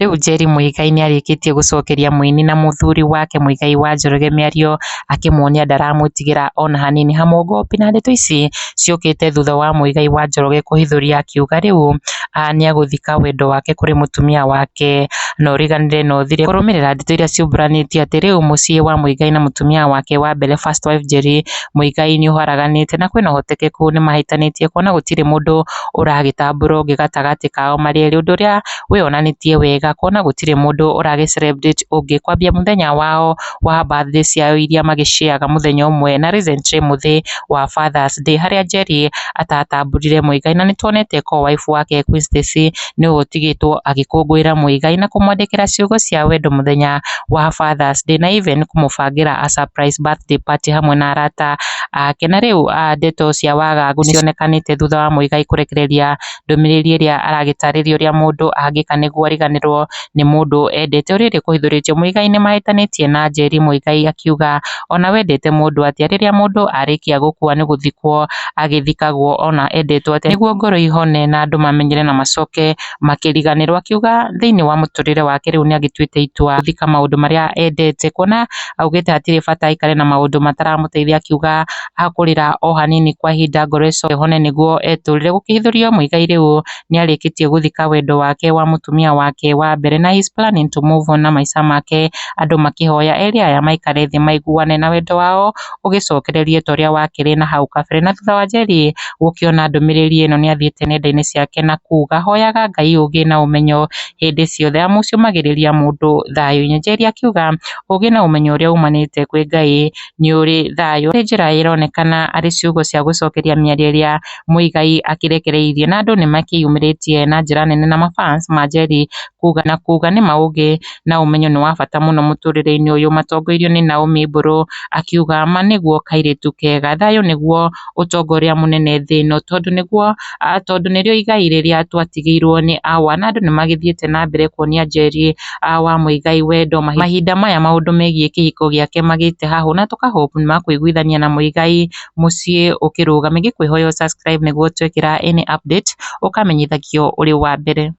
Riu Njeri Muigai nĩarĩkĩtie gũcokeria mũini na mũthuri wake Muigai wa Njoroge mĩario akĩmuonia ndaramwĩtigĩra ona hanini. Hamũngopi na ndeto ici ciũkĩte thutha wa Muigai wa Njoroge kũhithũria akiuga rĩu nĩagũthika wendo wake kũrĩ mũtumia wake na ũriganĩre na ũthire. Kũrũmĩrĩra ndeto iria ciumbũranĩtio atĩ rĩu mũciĩ wa Muigai na mũtumia wake wa mbere first wife Njeri Muigai nĩũharaganĩte na kwĩna ũhotekeku nĩmahĩtanĩtie, kuona gũtirĩ mũndũ ũragĩtambũra ũngĩ gatagatĩ kao marĩ erĩ, ũndũ ũrĩa wĩyonanĩtie wega kuona gũtirĩ mũndũ ũragĩ celebrate ũngĩ, kwambia mũthenya wao wa birthday ciao iria magĩciaga mũthenya ũmwe na recently mũthĩ wa Father's Day harĩa Njeri atatambũrire Muigai, na nĩtuonete co-wife wake Queen Stacy nĩwe ũtigĩtwo agĩkũngũĩra Muigai na kũmwandĩkĩra ciugo cia wendo mũthenya wa Father's Day na even kũmũbangĩra a surprise birthday party hamwe na arata ake. Na rĩu ndeto cia wagagu nĩcionekanĩte thutha wa Muigai kũrekereria ndũmĩrĩri ĩrĩa aragĩtarĩria ũrĩa mũndũ angĩka nĩguo ariganĩrwo nĩ mũndũ endete. Ũrĩrĩ kũhithũrĩtio Muigai nĩmahĩtanĩtie na Njeri, Muigai akiuga ona wendete mũndũ atĩa, rĩrĩa mũndũ arĩkia gũkua nĩ gũthikwo agĩthikagwo ona endetwo atĩa, nĩguo ngoro ihone na andũ mamenyere na macoke makĩriganĩrwo. Akiuga thĩinĩ wa mũtũrĩre wake rĩu nĩagĩtuĩte itua gũthika maũndũ marĩa endete, kuona augĩte hatirĩ bata aikare na maũndũ mataramũteithia. Akiuga akũrĩra o hanini kwa ihinda ngoro ĩcoke ĩhone nĩguo etũrĩre. Gũkĩhithũrio Muigai rĩu nĩarĩkĩtie gũthika wendo wake wa mũtumia wake wa mbere na he's planning to move on na maica make, andũ makĩhoya erĩ aya maikare thĩ maiguane na wendo wao ũgĩcokererie ta ũrĩa wakĩrĩ na hau kabere. Na thutha wa Njeri gũkĩona ndũmĩrĩri ĩno nĩathiĩte nenda-inĩ ciake na kuga hoyaga Ngai ũgĩ na ũmenyo hĩndĩ ciothe amucũmagĩrĩria mũndũ thayũ-inĩ. Njeri akiuga ũgĩ na ũmenyo ũrĩa umanĩte kwĩ Ngai nĩũrĩ thayũ. Nĩ njĩra ĩronekana arĩ ciugo cia gũcokeria mĩario ĩrĩa Muigai akĩrekereirie, na andũ nĩmakĩyumĩrĩtie na njĩra nene na mafans ma Njeri kuga nĩma ũgĩ na ũmenyo nĩ wa bata mũno mũtũrĩre-inĩ ũyũ. Matongoirio nĩ Naomi Mbũrũ akiuga ma nĩguo kairĩtu kega, thayũ nĩguo ũtonga ũrĩa mũnene thĩ ĩno, tondũ nĩrĩo igai rĩrĩa twatigĩirwo nĩ awa. Na andũ nĩmagĩthiĩte na mbere kuonia Njeri wa Muigai wendo. Mahinda maya maũndũ megiĩ kĩhiko gĩake magĩte hahũ na tũkahope nĩmakũiguithania na Muigai mũciĩ ũkĩrũgama. Ngĩkwĩhoya subscribe nĩguo twekĩra any update ũkamenyithagio ũrĩ wa mbere.